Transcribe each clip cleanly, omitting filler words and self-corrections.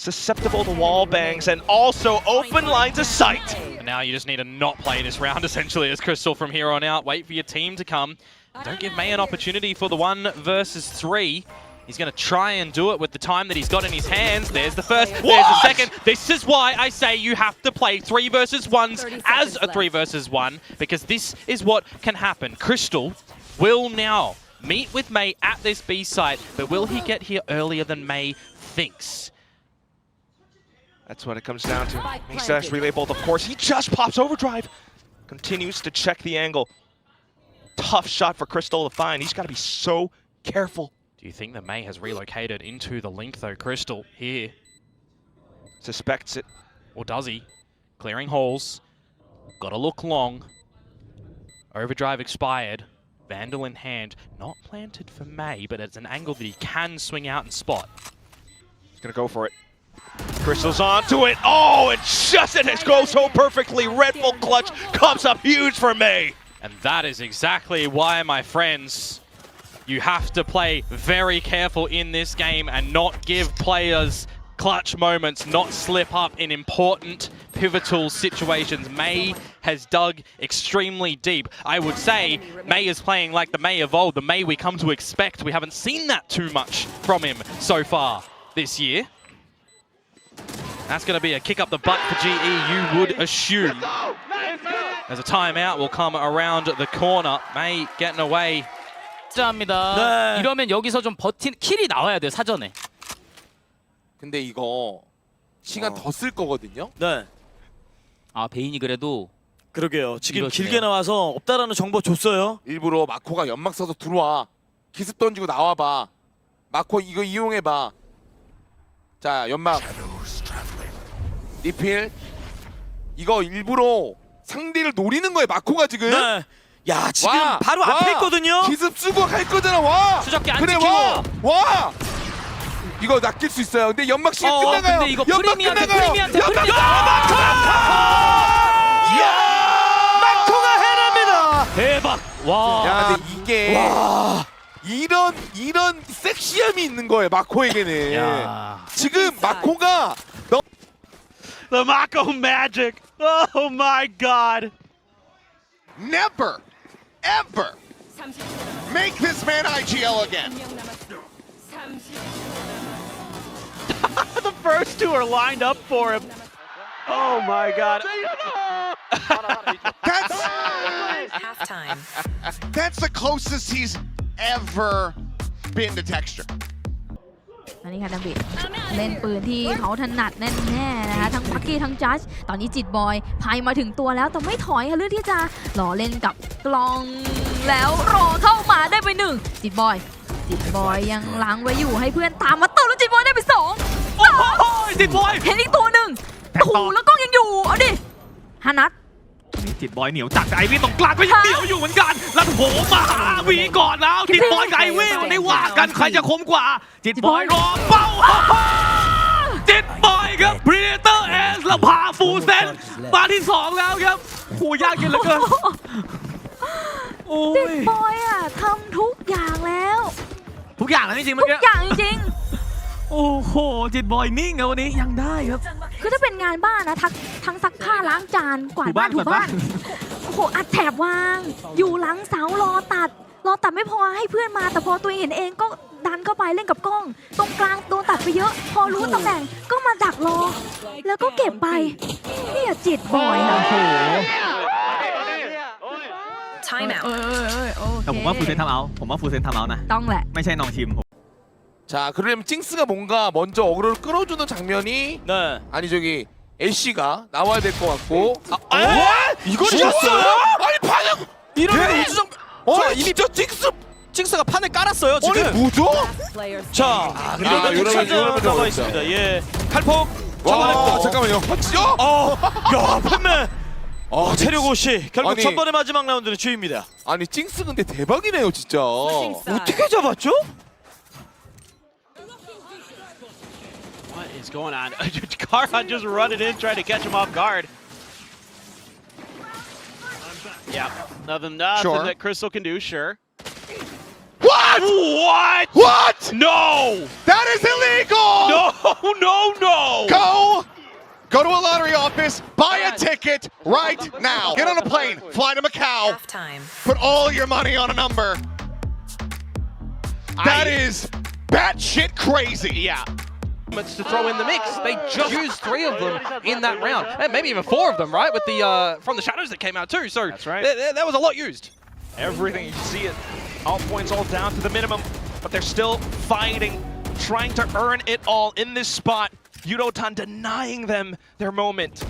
susceptible to wall bangs and also open lines of sight. And now you just need to not play this round essentially as Crystal from here on out. Wait for your team to come. Don't give May an opportunity for the 1 versus 3. He's going to try and do it with the time that he's got in his hands. There's the first, there's the second. This is why I say you have to play 3 versus 1s as a 3 versus 1, because this is what can happen. Crystal will now meet with May at this B site, but will he get here earlier than May thinks? That's what it comes down to. Makes that relay bolt, of course. He just pops overdrive. Continues to check the angle. Tough shot for Crystal to find. He's got to be so careful. Do you think that May has relocated into the link though? Crystal here. Suspects it. Or does he? Clearing holes. Gotta look long. Overdrive expired. Vandal in hand. Not planted for May, but it's an angle that he can swing out and spot. He's gonna go for it. Crystal's onto it. Oh, it goes so perfectly. Red Bull clutch comes up huge for May. And that is exactly why, my friends, you have to play very careful in this game and not give players clutch moments, not slip up in important, pivotal situations. May has dug extremely deep. I would say May is playing like the May of old, the May we come to expect. We haven't seen that too much from him so far this year. That's going to be a kick up the butt for GE, you would assume. As a timeout will come around the corner. May getting away. 합니다. 네. 이러면 여기서 좀 킬이 나와야 돼요, 사전에. 근데 이거 시간 더 쓸 거거든요. 네, 아, 베인이 그래도 그러게요. 지금 이러시네요. 길게 나와서 없다라는 정보 줬어요. 일부러 마코가 연막 써서 들어와. 기습 던지고 나와봐. 마코 이거 이용해봐. 자, 연막. 리필. 이거 일부러 상대를 노리는 거예요, 마코가 지금. 네. 야, 지금 와, 바로 와. 앞에 있거든요. 기습 쓰고 갈 거잖아. 와. 추적기 안 그래, 지키고. 와. 이거 낚일 수 있어요. 근데 연막 시간 끝나가요. 근데 이거 연막 끝나가요. 프리미한테 연막 마코가 해냅니다. 대박. 와. 야, 근데 이게 이런 섹시함이 있는 거예요, 마코에게는. 야. 지금 마코가 The Mako magic. Oh my god. Never, ever make this man IGL again. The first two are lined up for him. Oh my god. Halftime. That's the closest he's ever been to texture. อันนี้ค่ะดัมบิเล่นปืนที่เขาถนัดแน่ๆนะคะทั้งพักกี้ทั้งจัดตอนนี้จิตบอยพายมาถึงตัวแล้วแต่ไม่ถอยค่ะเลือกที่จะหล่อเล่นกับกลองแล้วรอเข้ามาได้ไป1จิตบอยยังล้างไว้อยู่ให้เพื่อนตามมาเติมแล้วจิตบอยได้ไป2 โอ้โหจิตบอย เห็นอีกตัวหนึ่งโอ้โหแล้วกล้องยังอยู่เอาดิฮานัท จิตบอยเหนียวจัดไอวี่ตรงกลางก็ยังเหนียวอยู่เหมือนกันแล้วโผล่มาหาวีก่อนแล้วจิตบอยกับไอวี่วันนี้ว่ากันใครจะคมกว่าจิตบอยรอเป้าจิตบอยครับพรีเดเตอร์เอสแล้วพาฟูเซนมาที่2แล้วครับโหยากกินเหลือเกินโอ้ จิต ย บอยอ่ะทำทุกอย่างแล้ว ทุกอย่างแล้วจริงๆเมื่ ทุ อก กี้ อย่างจริง โอ้โหจิตบอยนิ่งครับวันนี้ยังได้ครับ ๆคือถ้าเป็นงานบ้านนะทั้งซักผ้าล้างจานกวาดบ้านถูบ้านโอ้โหอัดแถบวางอยู่หลังเสารอตัดไม่พอให้เพื่อนมาแต่พอตัวเองเห็นเองก็ดันเข้าไปเล่นกับกล้องตรงกลางโดนตัดไปเยอะพอรู้ตำแหน่งก็มาดักรอแล้วก็เก็บไปเนี่ยจิตบอยนะ Time out. แต่ผมว่าฟูเซนทำเอานะ ต้องแหละ ไม่ใช่น้องทีมผม 자, 그러면 찡스가 뭔가 먼저 어그로를 끌어주는 장면이 네. 아니 저기 애쉬가 나와야 될 것 같고. 이걸 죽었어요? 아니 방금 이러면 우주정 이미 진짜 찡스가 판을 깔았어요 지금. 아니 뭐죠? 자, 이러면 찾아가 들어가겠다. 있습니다. 예, 칼폭 와, 잡아냈고. 잠깐만요. 펀치죠? 야, 팬맨. 체력 옷이 결국 아니. 첫 번의 마지막 라운드는 주입니다. 아니 찡스 근데 대박이네요 진짜. 어떻게 잡았죠? What is going on? Karan just running in, trying to catch him off guard. Yeah, nothing Sure. that Crystal can do, sure. What? What? What? What? No! That is illegal! No! Go to a lottery office, buy a ticket right now. Get on a plane, fly to Macau, Halftime. put all your money on a number. That is batshit crazy. Yeah. To throw in the mix. They just used 3 of them in that round. And maybe even 4 of them, right? With the from the shadows that came out too. So That's right. That was a lot used. Everything, you see it. All points all down to the minimum, but they're still fighting, trying to earn it all in this spot. Yudotan denying them their moment.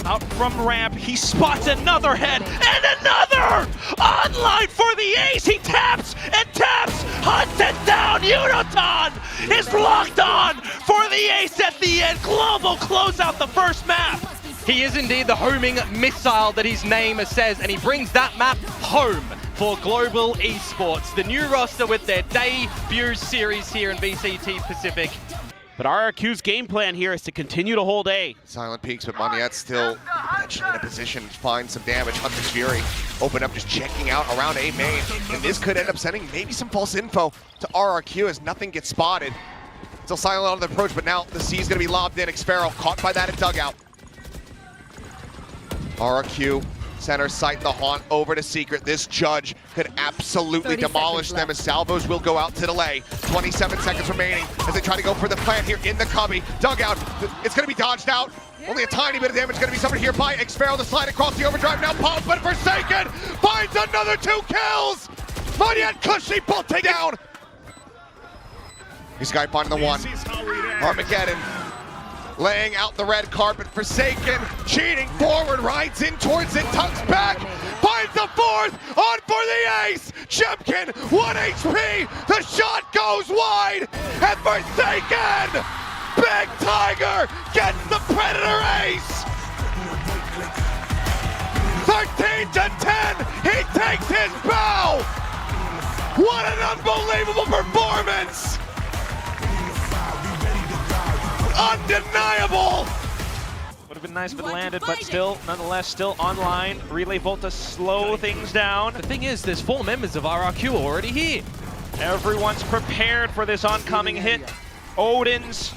Out from ramp, he spots another head and another! Online for the ace! He taps and taps! Hunts it down! Yudotan is locked on for the ace at the end! Global close out the first map! He is indeed the homing missile that his name says, and he brings that map home for Global Esports. The new roster with their debut series here in VCT Pacific. But RRQ's game plan here is to continue to hold A. Silent peaks, but Moniette's still potentially in a position to find some damage. Hunter's Fury open up, just checking out around A main. And this could end up sending maybe some false info to RRQ as nothing gets spotted. Still silent on the approach, but now the C is going to be lobbed in. Xfero caught by that at dugout. RRQ center sight the haunt over to Secret. This judge could absolutely demolish them as salvos will go out to delay. 27 seconds remaining as they try to go for the plant here in the cubby. Dugout, it's going to be dodged out. Only a tiny bit of damage going to be suffered here by Xfero. The slide across the overdrive now pops, but Forsaken finds another 2 kills. Moniette Cushy bolting down. This guy finding the 1. Armageddon laying out the red carpet. Forsaken cheating forward, rides in towards it, tucks back, finds the 4th, on for the ace. Jemkin, 1 HP, the shot goes wide, and Forsaken, Big Tiger gets the Predator ace. 13-10, he takes his bow. What an unbelievable performance. Undeniable! Would have been nice if it landed, but still, nonetheless, still online. Relay Volta slow things down. The thing is, there's 4 members of RRQ already here. Everyone's prepared for this oncoming hit. Odin's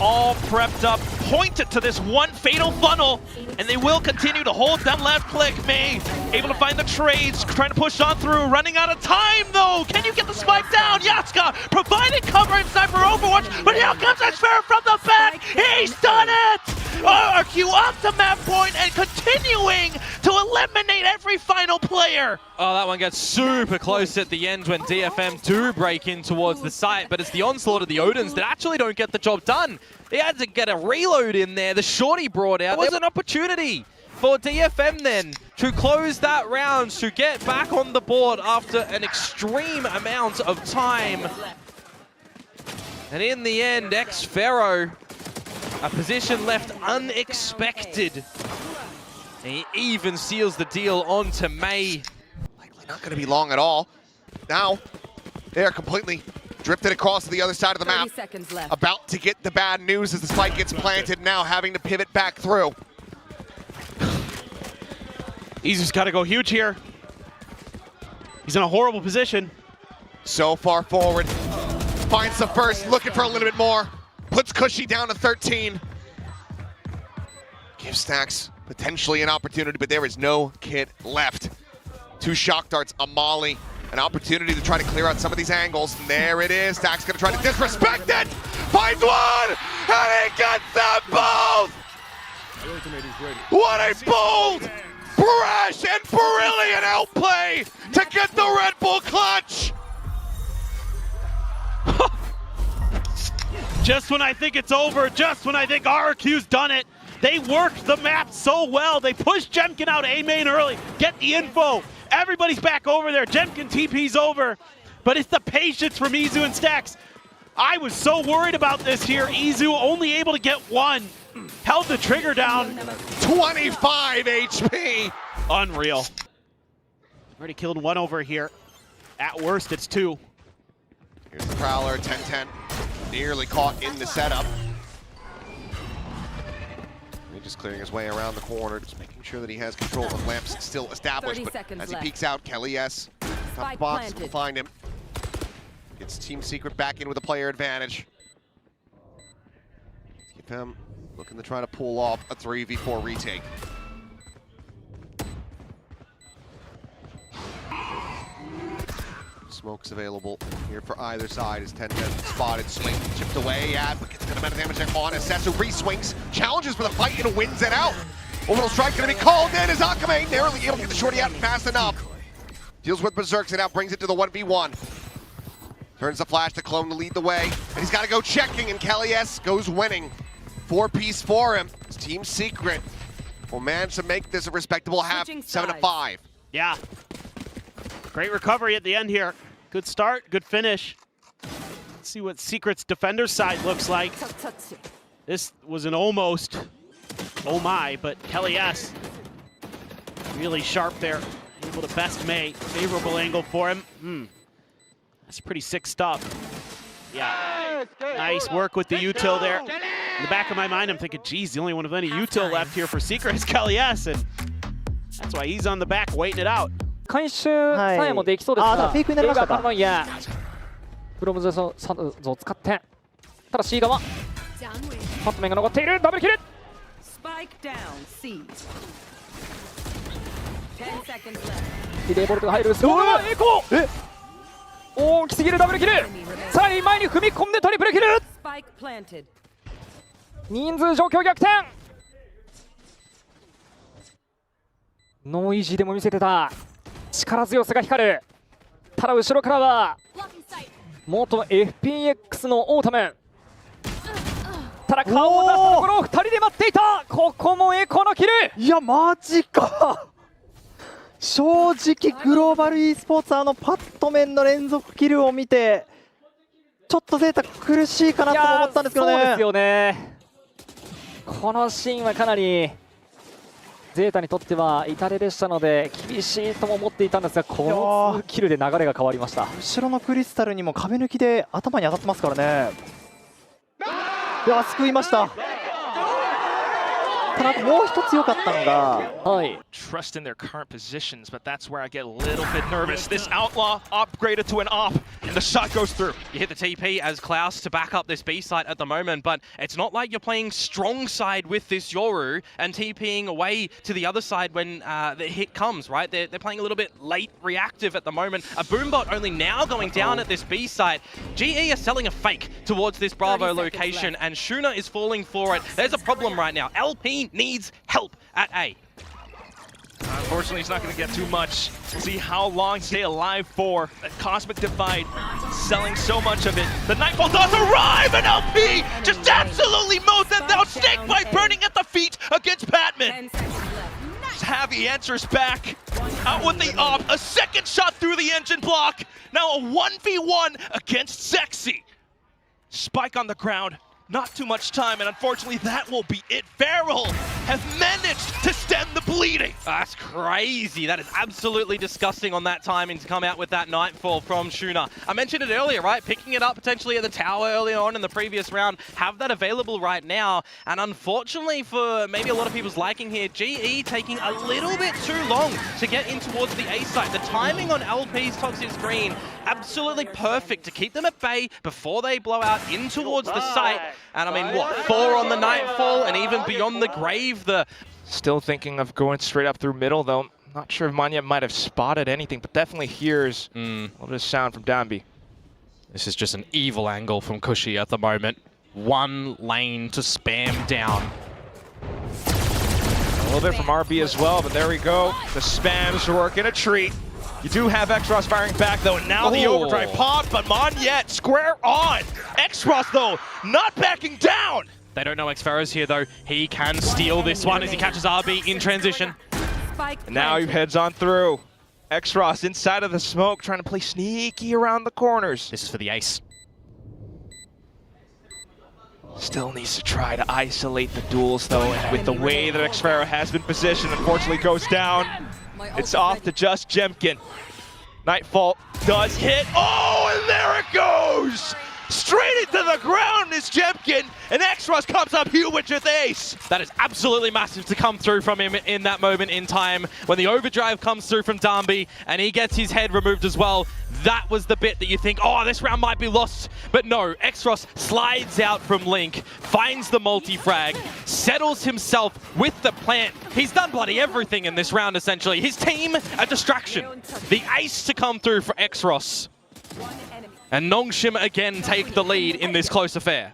all prepped up, pointed to this one fatal funnel, and they will continue to hold down left click. May able to find the trades, trying to push on through, running out of time though. Can you get the spike down? Yatska providing cover and sniper overwatch, but here comes Xfero from the back. He's done it! RRQ up to map point and continuing to eliminate every final player. Oh, that one gets super close at the end when DFM do break in towards the site, but it's the onslaught of the Odins that actually don't get the job done. He had to get a reload in there. The shorty brought out. There was an opportunity for DFM then to close that round, to get back on the board after an extreme amount of time. And in the end, Xfero, a position left unexpected. He even seals the deal onto May. Likely not going to be long at all. Now, they are completely drifted across to the other side of the map. 30 seconds left. About to get the bad news as the spike gets planted, now having to pivot back through. Izu's got to go huge here. He's in a horrible position. So far forward. Finds the first, looking for a little bit more. Puts Cushy down to 13. Gives Stacks potentially an opportunity, but there is no kit left. 2 shock darts, a molly, an opportunity to try to clear out some of these angles. And there it is. Stacks gonna try to disrespect it. Finds one, and he gets them both. What a bold, brash, and brilliant outplay to get the Red Bull clutch. Just when I think it's over, just when I think RRQ's done it, they worked the map so well. They pushed Jemkin out A main early, get the info. Everybody's back over there. Jemkin TP's over, but it's the patience from Izu and Stacks. I was so worried about this here. Izu only able to get 1. Held the trigger down. 25 HP. Unreal. Already killed 1 over here. At worst, it's 2. Here's the Prowler, 10-10. Nearly caught in the setup. He's just clearing his way around the corner, just making sure that he has control. The lamp's still established, but as he peeks out, Kelly S. Top box will find him. Gets Team Secret back in with a player advantage. Keep him looking to try to pull off a 3v4 retake. Smoke's available here for either side as 10-10 spotted, swing, chipped away, yeah, but gets a good amount of damage there on Assess, who re-swings, challenges for the fight and wins it out. Orbital strike gonna be called in as Akame narrowly able to get the shorty out fast enough. Deals with Berserks and now brings it to the 1v1. Turns the flash to Clone to lead the way, and he's gotta go checking, and Kelly S goes winning. 4-piece for him. It's Team Secret will manage to make this a respectable half, 7-5. Yeah. Great recovery at the end here. Good start, good finish. Let's see what Secret's defender side looks like. This was an almost, oh my, but Kelly S really sharp there. Able to best May. Favorable angle for him. That's pretty sick stuff. Yeah. Nice work with the util there. In the back of my mind, I'm thinking, geez, the only one of any util left here for Secret is Kelly S, and that's why he's on the back waiting it out. 回収さえもできそうですが、フェイクになりましたか。映画からのいや、フロムズを使って、ただ C 側、パットメンが残っている、ダブルキル。リレーボルトが入る、スモールが栄光。大きすぎるダブルキル。さらに前に踏み込んでトリプルキル。人数状況逆転。ノイジーでも見せてた。力強さが光る。ただ後ろからは元 FPX のオータム。ただ顔を出したところを2人で待っていた。ここもエコのキル。いやマジか。正直グローバル e スポーツパットメンの連続キルを見てちょっとゼータ苦しいかなと思ったんですけどね。そうですよね。このシーンはかなりゼータにとっては痛手でしたので厳しいとも思っていたんですが、この2キルで流れが変わりました。後ろのクリスタルにも壁抜きで頭に当たってますからね。いや救いました。ただもう一つ良かったのが、はい。 Trust in their current positions, but that's where I get a little bit nervous. This outlaw upgraded to an op, and the shot goes through. You hit the TP as Klaus to back up this B site at the moment, but it's not like you're playing strong side with this Yoru and TPing away to the other side when the hit comes, right? They're playing a little bit late reactive at the moment. A boombot only now going down at this B site. GE are selling a fake towards this Bravo location, and Shuna is falling for it. There's a problem right now. LP needs help at A. Unfortunately, he's not going to get too much. See how long stay alive for. That Cosmic Divide selling so much of it. The Nightfall does arrive, and LP just absolutely mows them down. Snake Bite burning at the feet against Patman. Javi answers back. Out with the op. A second shot through the engine block. Now a 1v1 against Sexy. Spike on the ground. Not too much time, and unfortunately that will be it. Feral has managed to stem the bleeding. That's crazy. That is absolutely disgusting on that timing to come out with that Nightfall from Shuna. I mentioned it earlier, right? Picking it up potentially at the tower earlier on in the previous round. Have that available right now. And unfortunately for maybe a lot of people's liking here, GE taking a little bit too long to get in towards the A site. The timing on LP's Toxic Screen, absolutely perfect to keep them at bay before they blow out in towards the site. And I mean, what, 4 on the Nightfall and even beyond the grave, the... Still thinking of going straight up through middle, though. Not sure if Manya might have spotted anything, but definitely hears a little bit of sound from Danby. This is just an evil angle from Cushy at the moment. One lane to spam down. A little bit from RB as well, but there we go. The spams are working a treat. You do have X-Ross firing back, though, and now the overdrive pops, but Monyet square on. X-Ross, though, not backing down. They don't know Xfero's here, though. He can steal this one as he catches RB in transition. And now he heads on through. X-Ross inside of the smoke, trying to play sneaky around the corners. This is for the ace. Still needs to try to isolate the duels, though, and with the way that Xfero has been positioned, unfortunately goes down. It's off to just Jemkin. Nightfall does hit. Oh, and there it goes! Straight into the ground is Jemkin, and Extros comes up huge with ace. That is absolutely massive to come through from him in that moment in time. When the overdrive comes through from Darby and he gets his head removed as well, that was the bit that you think, oh, this round might be lost. But no, Extros slides out from Link, finds the multi-frag, settles himself with the plant. He's done bloody everything in this round, essentially. His team, a distraction. The ace to come through for Extros. And Nongshim again take the lead in this close affair.